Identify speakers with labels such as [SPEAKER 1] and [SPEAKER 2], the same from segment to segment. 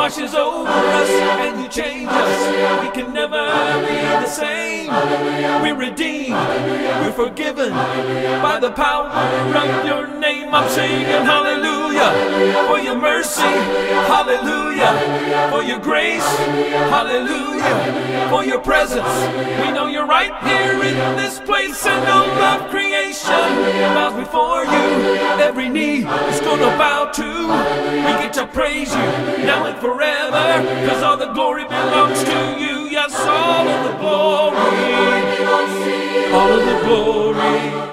[SPEAKER 1] washes over us and you change us. We can never be the same. We're redeemed, we're forgiven by the power of your name. I'm singing hallelujah for your mercy, hallelujah for your grace, hallelujah for your presence. We know you're right here in this place, and all of creation bows before you. Every knee is gonna bow to. We get to praise you now and forever, cause all the glory belongs to you. Yes, all of the glory, all of the glory.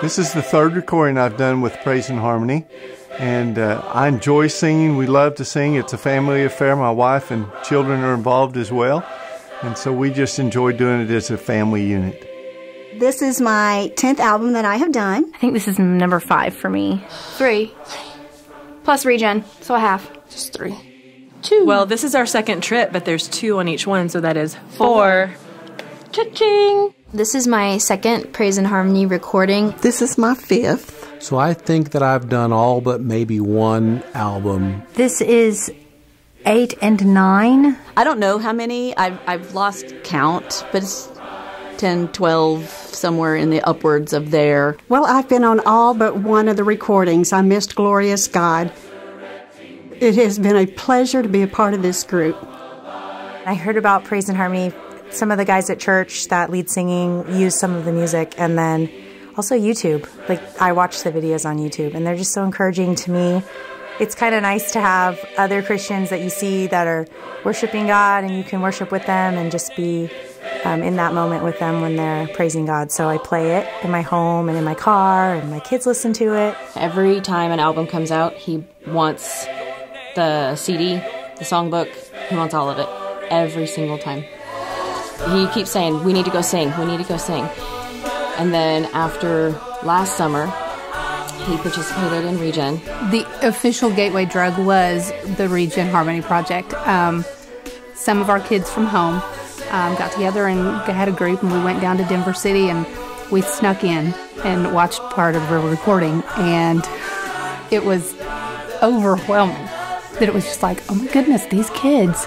[SPEAKER 2] This is the third recording I've done with Praise and Harmony, and I enjoy singing. We love to sing. It's a family affair. My wife and children are involved as well, and so we just enjoy doing it as a family unit.
[SPEAKER 3] This is my 10th album that I have done.
[SPEAKER 4] I think this is number 5 for me. 3. Plus regen, so a half.
[SPEAKER 5] Just 3.
[SPEAKER 4] 2.
[SPEAKER 6] Well, this is our second trip, but there's 2 on each one, so that is 4. Cha-ching!
[SPEAKER 4] This is my second Praise and Harmony recording.
[SPEAKER 7] This is my 5th.
[SPEAKER 8] So I think that I've done all but maybe 1 album.
[SPEAKER 9] This is 8 and 9.
[SPEAKER 5] I don't know how many. I've lost count, but it's 10, 12, somewhere in the upwards of there.
[SPEAKER 3] Well, I've been on all but one of the recordings. I missed Glorious God. It has been a pleasure to be a part of this group.
[SPEAKER 10] I heard about Praise and Harmony. Some of the guys at church that lead singing use some of the music, and then also YouTube. Like, I watch the videos on YouTube, and they're just so encouraging to me. It's kind of nice to have other Christians that you see that are worshiping God, and you can worship with them and just be in that moment with them when they're praising God. So I play it in my home and in my car, and my kids listen to it.
[SPEAKER 5] Every time an album comes out, he wants the CD, the songbook, he wants all of it. Every single time. He keeps saying, we need to go sing, we need to go sing. And then after last summer, he participated in Regen.
[SPEAKER 9] The official gateway drug was the Regen Harmony Project. Some of our kids from home got together and had a group, and we went down to Denver City, and we snuck in and watched part of the recording, and it was overwhelming. That it was just like, oh my goodness, these kids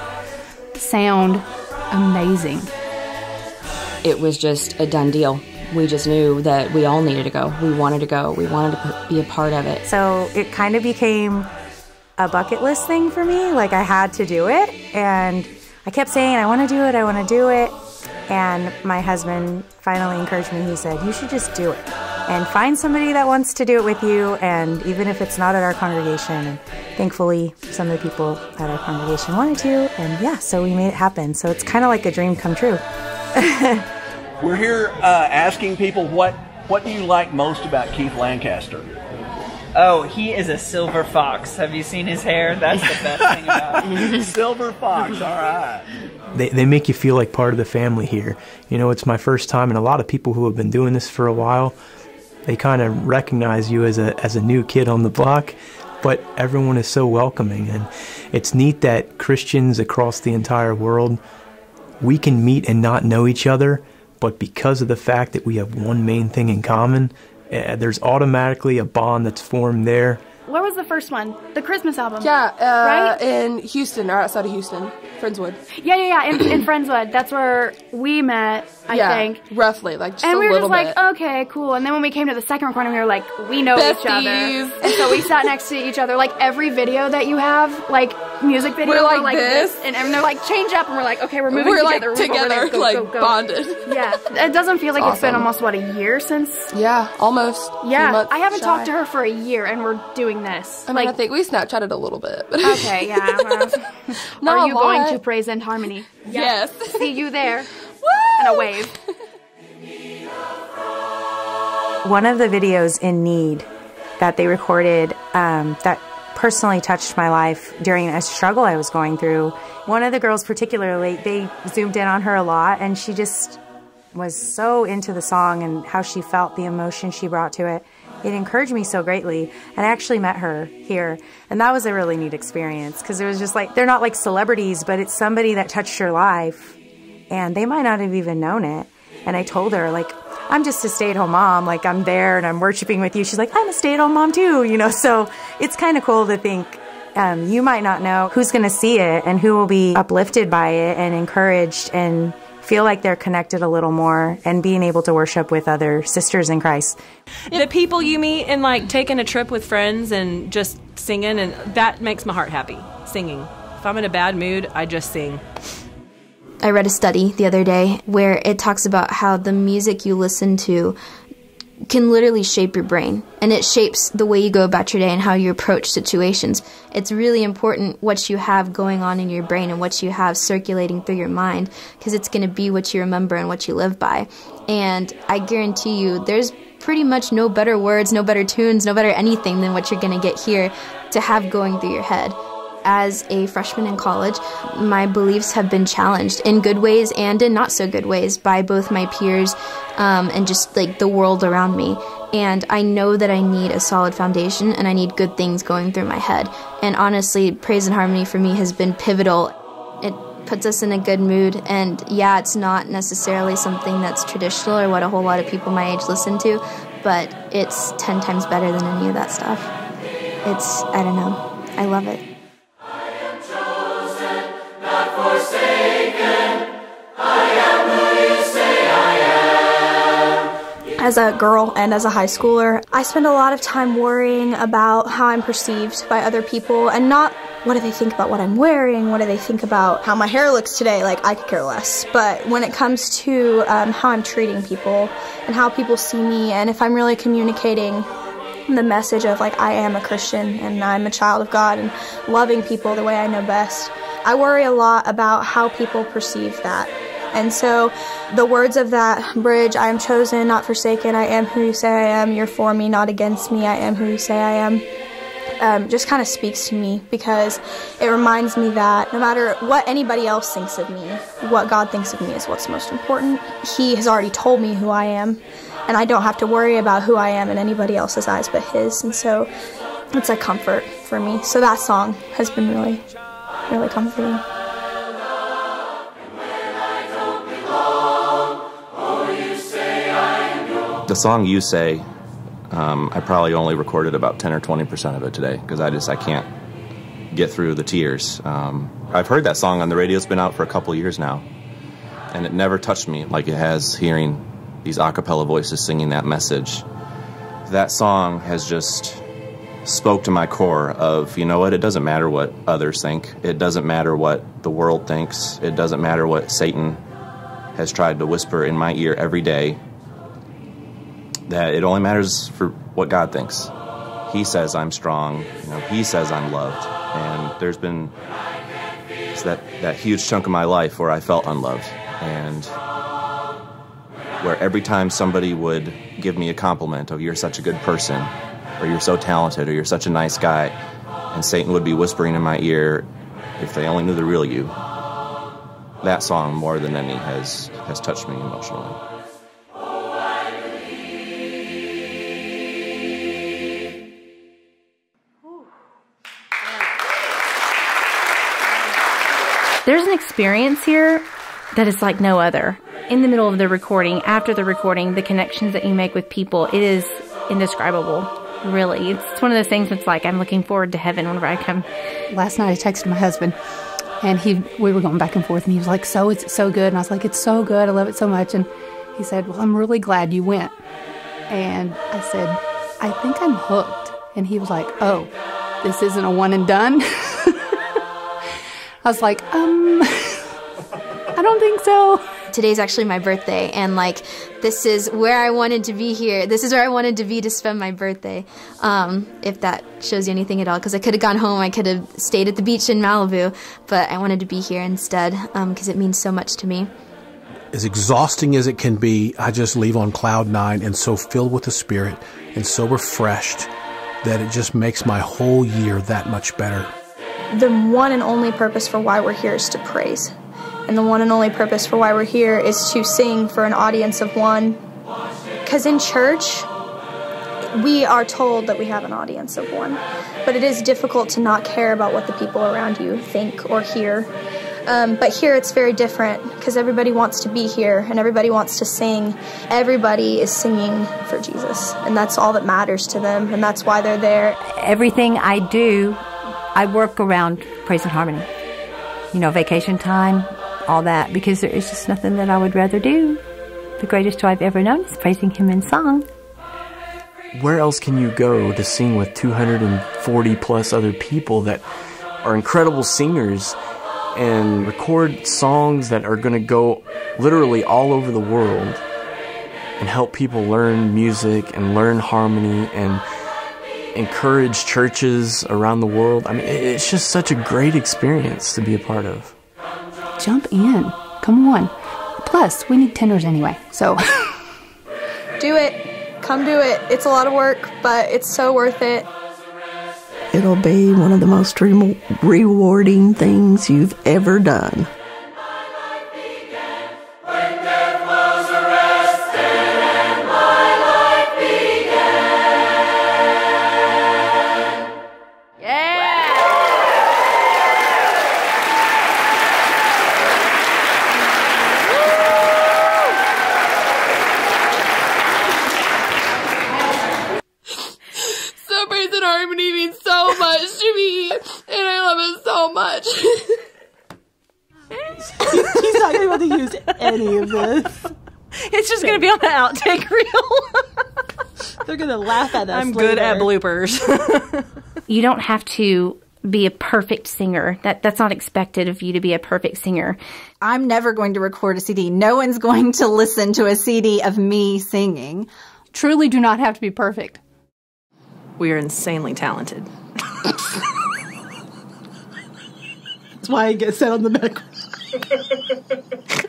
[SPEAKER 9] sound amazing.
[SPEAKER 5] It was just a done deal. We just knew that we all needed to go. We wanted to go. We wanted to be a part of it.
[SPEAKER 10] So it kind of became a bucket list thing for me. Like, I had to do it, and I kept saying, I want to do it, I want to do it. And my husband finally encouraged me. He said, you should just do it and find somebody that wants to do it with you, and even if it's not at our congregation. And thankfully, some of the people at our congregation wanted to, and yeah, so we made it happen. So it's kind of like a dream come true.
[SPEAKER 11] We're here asking people what do you like most about Keith Lancaster?
[SPEAKER 12] Oh, he is a silver fox. Have you seen his hair? That's the best thing about him.
[SPEAKER 11] Silver fox, all right.
[SPEAKER 13] They make you feel like part of the family here. You know, it's my first time, and a lot of people who have been doing this for a while, they kind of recognize you as a new kid on the block, but everyone is so welcoming. And it's neat that Christians across the entire world, we can meet and not know each other, but because of the fact that we have one main thing in common, there's automatically a bond that's formed there.
[SPEAKER 4] Where was the first one? The Christmas album.
[SPEAKER 5] Yeah,
[SPEAKER 4] right?
[SPEAKER 5] In Houston, or outside of Houston, Friendswood.
[SPEAKER 4] Yeah, in Friendswood. That's where we met, I think.
[SPEAKER 5] Roughly, like just
[SPEAKER 4] and
[SPEAKER 5] a
[SPEAKER 4] we were
[SPEAKER 5] little
[SPEAKER 4] just
[SPEAKER 5] bit.
[SPEAKER 4] like, okay, cool. And then when we came to the second recording, we were like, we know each other. And so we sat next to each other. Like, every video that you have, like, music video,
[SPEAKER 5] we're like this.
[SPEAKER 4] And they're like, change up. And we're like, okay, we're moving together.
[SPEAKER 5] We're together, go.
[SPEAKER 4] Bonded. Yeah. It doesn't feel like it's been almost, what, a year since?
[SPEAKER 5] Yeah, almost.
[SPEAKER 4] Yeah. I haven't talked to her for a year, and we're doing this.
[SPEAKER 5] I mean, I think we Snapchatted a little bit.
[SPEAKER 4] Okay, yeah. Well, are you going to Praise and Harmony?
[SPEAKER 5] Yes.
[SPEAKER 4] See you there. Woo! And a wave.
[SPEAKER 10] One of the videos, In Need, that they recorded that personally touched my life during a struggle I was going through. One of the girls particularly, they zoomed in on her a lot, and she just was so into the song and how she felt, the emotion she brought to it. It encouraged me so greatly. And I actually met her here. And that was a really neat experience because it was just like, they're not like celebrities, but it's somebody that touched your life. And they might not have even known it. And I told her, like, I'm just a stay-at-home mom. Like, I'm there and I'm worshiping with you. She's like, I'm a stay-at-home mom too, you know. So it's kind of cool to think you might not know who's going to see it and who will be uplifted by it and encouraged and feel like they're connected a little more and being able to worship with other sisters in Christ.
[SPEAKER 6] The people you meet and like taking a trip with friends and just singing, and that makes my heart happy, singing. If I'm in a bad mood, I just sing.
[SPEAKER 4] I read a study the other day where it talks about how the music you listen to can literally shape your brain, and it shapes the way you go about your day and how you approach situations. It's really important what you have going on in your brain and what you have circulating through your mind, because it's going to be what you remember and what you live by. And I guarantee you there's pretty much no better words, no better tunes, no better anything than what you're going to get here to have going through your head. As a freshman in college, my beliefs have been challenged in good ways and in not so good ways by both my peers and just like the world around me. And I know that I need a solid foundation and I need good things going through my head. And honestly, Praise and Harmony for me has been pivotal. It puts us in a good mood, and yeah, it's not necessarily something that's traditional or what a whole lot of people my age listen to, but it's 10 times better than any of that stuff. It's, I don't know, I love it.
[SPEAKER 14] As a girl and as a high schooler, I spend a lot of time worrying about how I'm perceived by other people, and not what do they think about what I'm wearing, what do they think about how my hair looks today, like I could care less. But when it comes to how I'm treating people and how people see me, and if I'm really communicating the message of like I am a Christian and I'm a child of God and loving people the way I know best, I worry a lot about how people perceive that. And so the words of that bridge, I am chosen, not forsaken, I am who you say I am, you're for me, not against me, I am who you say I am, just kind of speaks to me, because it reminds me that no matter what anybody else thinks of me, what God thinks of me is what's most important. He has already told me who I am, and I don't have to worry about who I am in anybody else's eyes but His. And so it's a comfort for me. So that song has been really, really comforting.
[SPEAKER 15] The song You Say, I probably only recorded about 10 or 20% of it today because I can't get through the tears. I've heard that song on the radio. It's been out for a couple years now, and it never touched me like it has hearing these a cappella voices singing that message. That song has just spoke to my core of, you know what, it doesn't matter what others think. It doesn't matter what the world thinks. It doesn't matter what Satan has tried to whisper in my ear every day. That it only matters for what God thinks. He says I'm strong, you know, He says I'm loved. And there's been that huge chunk of my life where I felt unloved, and where every time somebody would give me a compliment of you're such a good person, or you're so talented, or you're such a nice guy, and Satan would be whispering in my ear, if they only knew the real you. That song, more than any, has touched me emotionally.
[SPEAKER 16] There's an experience here that is like no other. In the middle of the recording, after the recording, the connections that you make with people, it is indescribable, really. It's one of those things that's like, I'm looking forward to heaven whenever I come.
[SPEAKER 9] Last night I texted my husband, and we were going back and forth, and he was like, so it's so good. And I was like, it's so good. I love it so much. And he said, well, I'm really glad you went. And I said, I think I'm hooked. And he was like, oh, this isn't a one and done? I was like, I don't think so.
[SPEAKER 4] Today's actually my birthday, and like, this is where I wanted to be here. This is where I wanted to be to spend my birthday, if that shows you anything at all, because I could have gone home, I could have stayed at the beach in Malibu, but I wanted to be here instead, because it means so much to me.
[SPEAKER 8] As exhausting as it can be, I just leave on cloud 9 and so filled with the Spirit and so refreshed that it just makes my whole year that much better.
[SPEAKER 14] The one and only purpose for why we're here is to praise. And the one and only purpose for why we're here is to sing for an audience of one. Because in church, we are told that we have an audience of one. But it is difficult to not care about what the people around you think or hear. But here it's very different because everybody wants to be here and everybody wants to sing. Everybody is singing for Jesus, and that's all that matters to them, and that's why they're there.
[SPEAKER 17] Everything I do, I work around praise and harmony. You know, vacation time, all that, because there is just nothing that I would rather do. The greatest joy I've ever known is praising Him in song.
[SPEAKER 13] Where else can you go to sing with 240 plus other people that are incredible singers and record songs that are going to go literally all over the world and help people learn music and learn harmony and encourage churches around the world? I mean, it's just such a great experience to be a part of.
[SPEAKER 9] Jump in. Come on. Plus, we need tenors anyway, so.
[SPEAKER 14] Do it. Come do it. It's a lot of work, but it's so worth it.
[SPEAKER 7] It'll be one of the most rewarding things you've ever done.
[SPEAKER 6] He's not going to be able to use any of this. It's just going to be on the outtake reel. They're going to laugh at us. I'm good at bloopers.
[SPEAKER 16] You don't have to be a perfect singer. That's not expected of you to be a perfect singer.
[SPEAKER 18] I'm never going to record a CD. No one's going to listen to a CD of me singing.
[SPEAKER 9] Truly do not have to be perfect.
[SPEAKER 6] We are insanely talented.
[SPEAKER 18] That's why I get set on the back.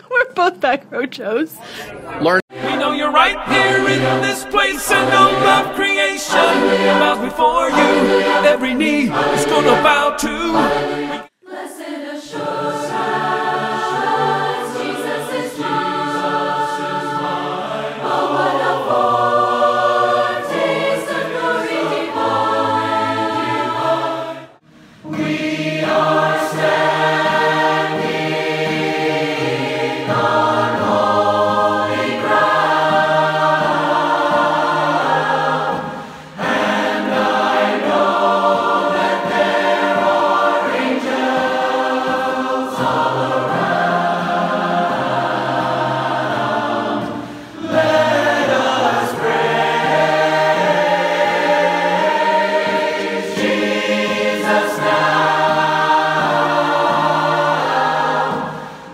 [SPEAKER 6] We're both back row Joes.
[SPEAKER 1] Learn. We know you're right here in this place, and all of creation bows before you. Every knee is gonna bow to. Blessed assurance, Jesus is mine. Oh, what a foretaste of glory divine. We are standing on holy ground, and I know that there are angels all around. Let us praise Jesus now.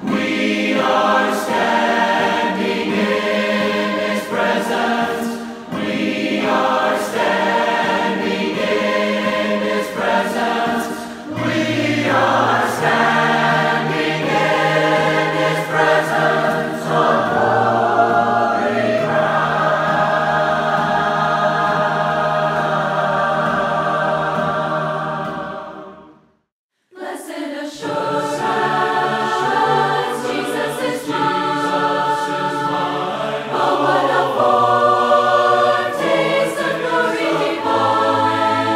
[SPEAKER 1] We are standing in His presence. We are standing in His presence. We are standing in His presence on holy ground. Blessed assurance, Jesus is mine. Oh, what a foretaste of glory divine.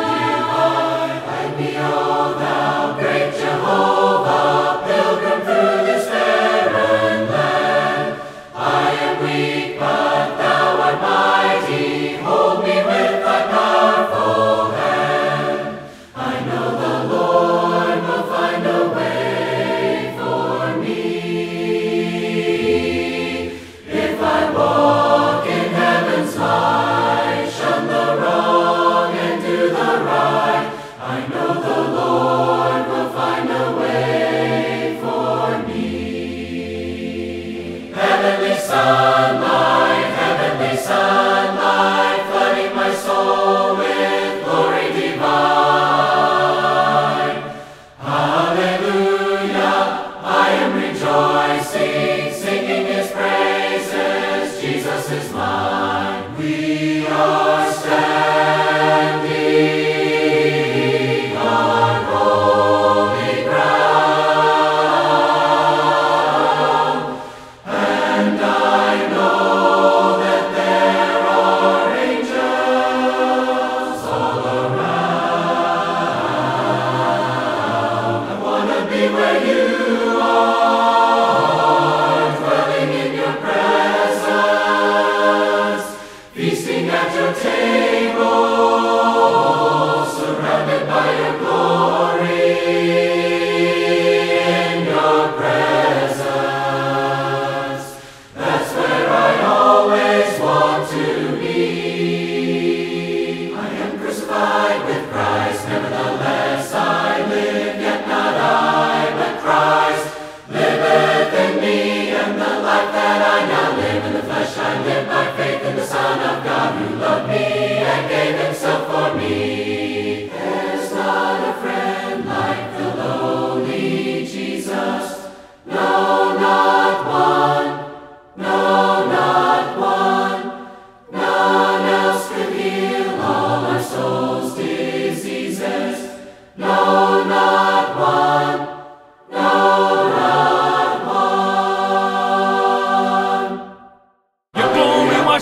[SPEAKER 1] And behold, thou great Jehovah, pilgrim through this barren land. I am weak, but thou art mighty. Hold me with thy powerful hand. I know the Lord will find a way for me. If I walk in heaven's light, shun the wrong and do the right, I know the Lord will find a way for me. Heavenly sunlight, flooding my soul with glory divine. Hallelujah, I am rejoicing, singing His praises. Jesus is mine. We are standing on holy ground.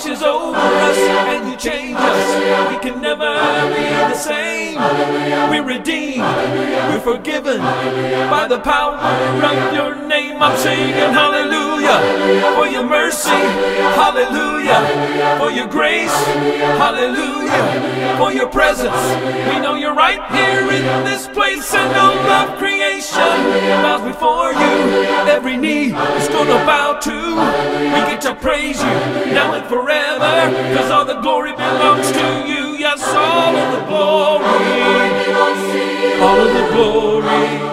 [SPEAKER 1] washes over us and you change us. We can never be the same. We're redeemed, we're forgiven by the power of your name. I'm singing hallelujah for your mercy, hallelujah for your grace, hallelujah for your presence. We know you're right here in this place, and all of creation bows before you. Every knee is gonna bow to. We get to praise you now and forever, cause all the glory belongs to you. Yes, all of the glory, all of the glory.